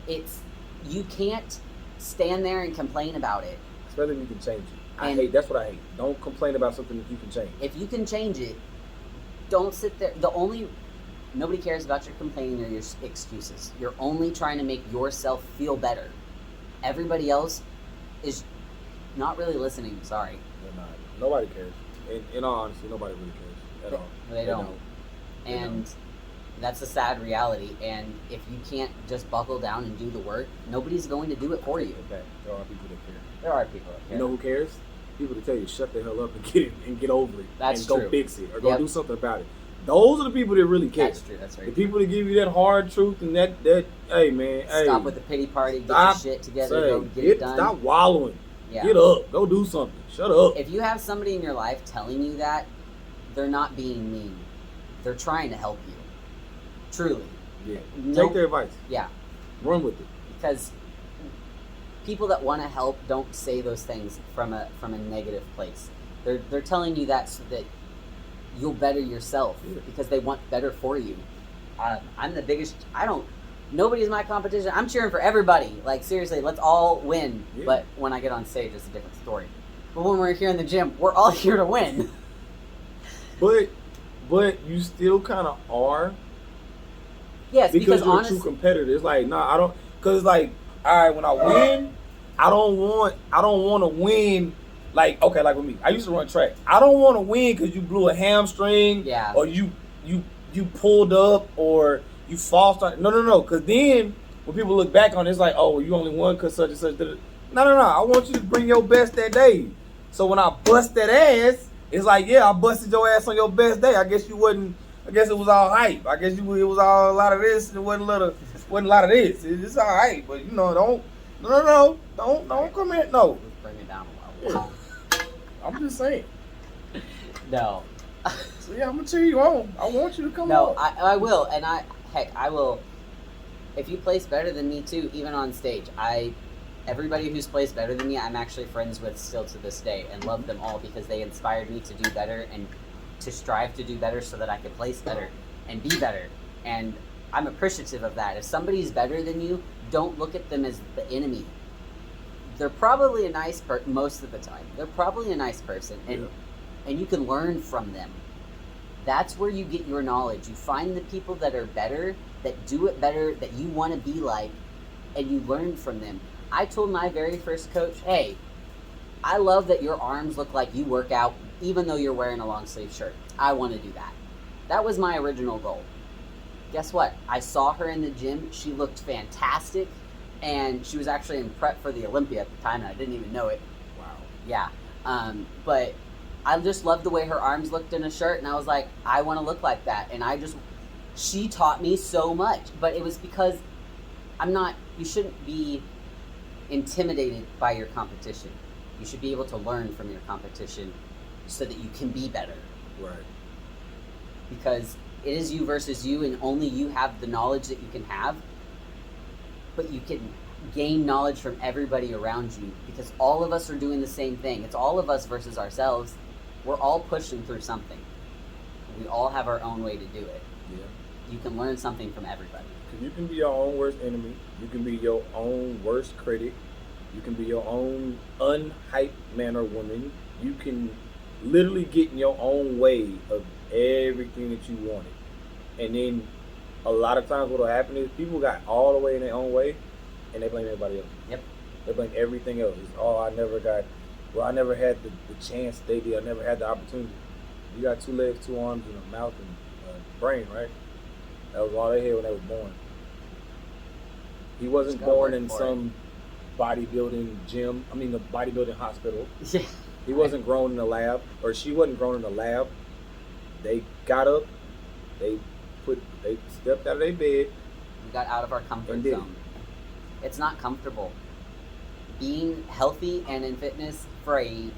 that. You can't stand there and complain about it. Especially if you can change it. That's what I hate. Don't complain about something that you can change. If you can change it, don't sit there. Nobody cares about your complaining or your excuses. You're only trying to make yourself feel better. Everybody else is not really listening. Sorry. They're not. Nobody cares. In all honesty, nobody really cares at all. They don't. And that's a sad reality. And if you can't just buckle down and do the work, nobody's going to do it for you. Okay. There are people that care. There are people that care. You know who cares? People that tell you shut the hell up and get over it. That's and true. Go fix it or go do something about it. Those are the people that really care. That's true. That's right. The people that give you that hard truth and that hey man, stop with the pity party. Get your shit together. Go get it done. Stop wallowing. Yeah. Get up. Go do something. Shut up. If you have somebody in your life telling you that, they're not being mean. They're trying to help you. Truly. Yeah. Take their advice. Yeah. Run with it. Because people that want to help don't say those things from a negative place. They're telling you that so that you'll better yourself, because they want better for you. I'm the biggest. Nobody's my competition. I'm cheering for everybody. Like, seriously, let's all win. Yeah. But when I get on stage, it's a different story. But when we're here in the gym, we're all here to win. But you still kind of are. Yes, because you're a true competitor. It's like, I don't. Because it's like, all right, when I win, I don't want to win. Like, okay, like with me, I used to run track. I don't want to win because you blew a hamstring, or you pulled up, or you false start. No. Because then when people look back on it, it's like, oh, you only won because such and such. No. I want you to bring your best that day. So when I bust that ass, it's like, yeah, I busted your ass on your best day. I guess you wasn't. I guess it was all hype. I guess it was all a lot of this. And it wasn't a lot of this. It's all right, but don't come in. No, let's bring it down a level. I'm just saying. No. So yeah, I'm gonna cheer you on. I want you to come on. No, I will, and I will. If you place better than me too, even on stage, everybody who's placed better than me, I'm actually friends with still to this day, and love them all because they inspired me to do better and to strive to do better so that I could place better and be better. And I'm appreciative of that. If somebody's better than you, don't look at them as the enemy. They're probably a nice person most of the time. They're probably a nice person, and you can learn from them. That's where you get your knowledge. You find the people that are better, that do it better, that you want to be like, and you learn from them. I told my very first coach, hey, I love that your arms look like you work out even though you're wearing a long sleeve shirt. I want to do that. That was my original goal. Guess what? I saw her in the gym. She looked fantastic. And she was actually in prep for the Olympia at the time, and I didn't even know it. Wow. Yeah. But I just loved the way her arms looked in a shirt, and I was like, I want to look like that. And she taught me so much. But it was because you shouldn't be intimidated by your competition. You should be able to learn from your competition so that you can be better. Right. Because it is you versus you, and only you have the knowledge that you can have. But you can gain knowledge from everybody around you because all of us are doing the same thing. It's all of us versus ourselves. We're all pushing through something. We all have our own way to do it. Yeah. You can learn something from everybody. You can be your own worst enemy. You can be your own worst critic. You can be your own unhyped man or woman. You can literally get in your own way of everything that you wanted. And then a lot of times what'll happen is people got all the way in their own way, and they blame everybody else. Yep. They blame everything else. It's, I never had the chance they did. I never had the opportunity. You got 2 legs, 2 arms, and a mouth and a brain, right? That was all they had when they was born. He wasn't Just gotta born work in for some bodybuilding gym. I mean, the bodybuilding hospital. Yeah. He wasn't grown in the lab, or she wasn't grown in the lab. They got up, they stepped out of their bed. We got out of our comfort And did. zone. It's not comfortable. Being healthy and in fitness for being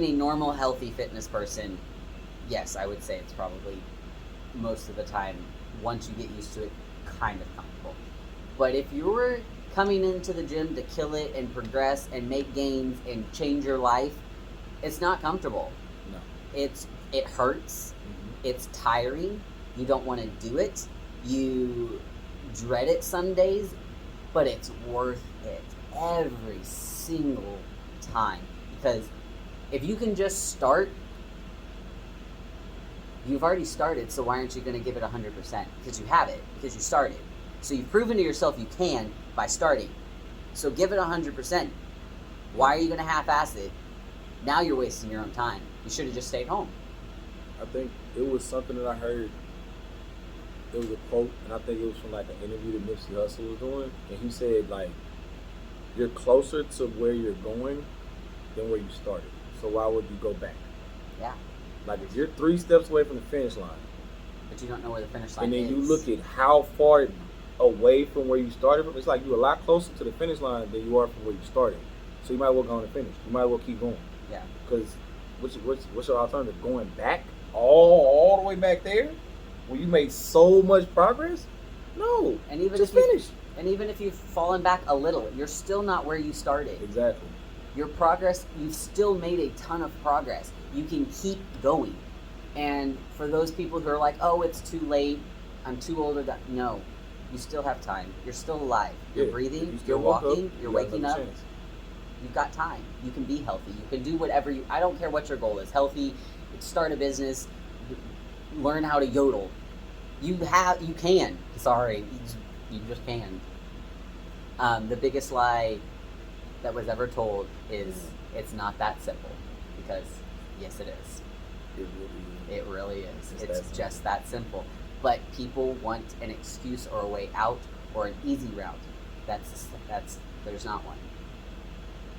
a normal, healthy fitness person, yes, I would say it's probably most of the time, once you get used to it, kind of comfortable. But if you were coming into the gym to kill it and progress and make gains and change your life, it's not comfortable. No. It hurts. It's tiring. You don't want to do it. You dread it some days, but it's worth it every single time. Because if you can just start, you've already started, so why aren't you going to give it 100%? Because you have it, because you started. So you've proven to yourself you can by starting. So give it 100%. Why are you going to half-ass it? Now you're wasting your own time. You should have just stayed home. I think it was something that I heard. It was a quote, and I think it was from like an interview that Nipsey Hussle was doing, and he said like, "You're closer to where you're going than where you started. So why would you go back?" Yeah. Like if you're 3 steps away from the finish line, But you don't know where the finish line and then is. you look at how far away from where you started from, it's like you're a lot closer to the finish line than you are from where you started. So you might as well go on and finish. You might as well keep going. Yeah. Because what's your alternative? Going back all the way back there, where you made so much progress? No. And even just if finish. And even if you've fallen back a little, you're still not where you started. Exactly. Your progress, you've still made a ton of progress. You can keep going. And for those people who are like, "Oh, it's too late. I'm too old to die." No, you still have time. You're still alive. You're Yeah, breathing. if you still You're woke walking. up, You're you got waking another up. chance. You've got time. You can be healthy. You can do whatever you. I don't care what your goal is. Healthy. Start a business. Learn how to yodel. You can. Sorry, you just can. The biggest lie that was ever told is it's not that simple, because yes, it is. It really is. It's It's that just that simple. But people want an excuse or a way out or an easy route. There's not one.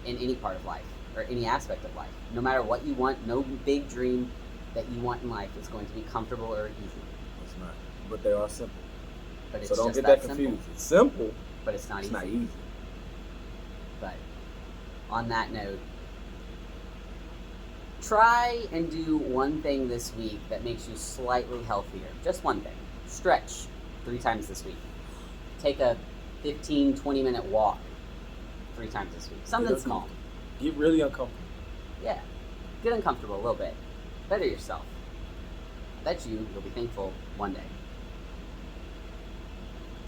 In any part of life or any aspect of life. No matter what you want, no big dream that you want in life is going to be comfortable or easy. It's not. But they are simple. But it's So don't just get that simple. confused. It's simple. But it's not It's easy. not easy. But on that note, try and do one thing this week that makes you slightly healthier. Just one thing. Stretch 3 times this week. Take a 15, 20-minute walk 3 times this week. Something Get small. Get really uncomfortable. Yeah. Get uncomfortable a little bit. Better yourself. I bet you'll be thankful one day.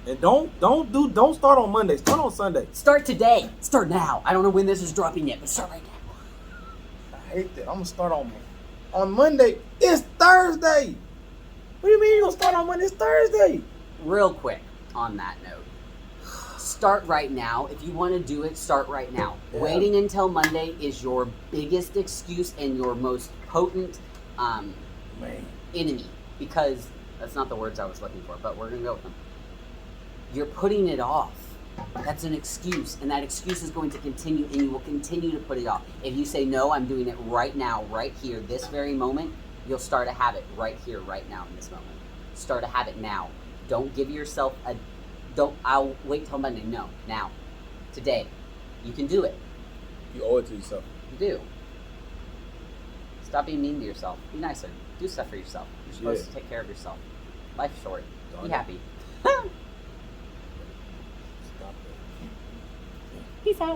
And don't start on Monday. Start on Sunday. Start today. Start now. I don't know when this is dropping yet, but start right now. I hate that. I'm gonna start on Monday. It's Thursday. What do you mean you're gonna start on Monday? It's Thursday. Real quick on that note. Start right now. If you want to do it, start right now. Yeah. Waiting until Monday is your biggest excuse and your most potent Man. enemy, because that's not the words I was looking for, but we're gonna go with them. You're putting it off. That's an excuse, and that excuse is going to continue, and you will continue to put it off. If you say, "No, I'm doing it right now, right here, this very moment," you'll start a habit right here, right now, in this moment. Start a habit now. Don't give yourself I'll wait till Monday. No, now. Today. You can do it. You owe it to yourself. You do. Stop being mean to yourself. Be nicer. Do stuff for yourself. You're supposed to take care of yourself. Life's short. Be happy. Stop it. Peace out.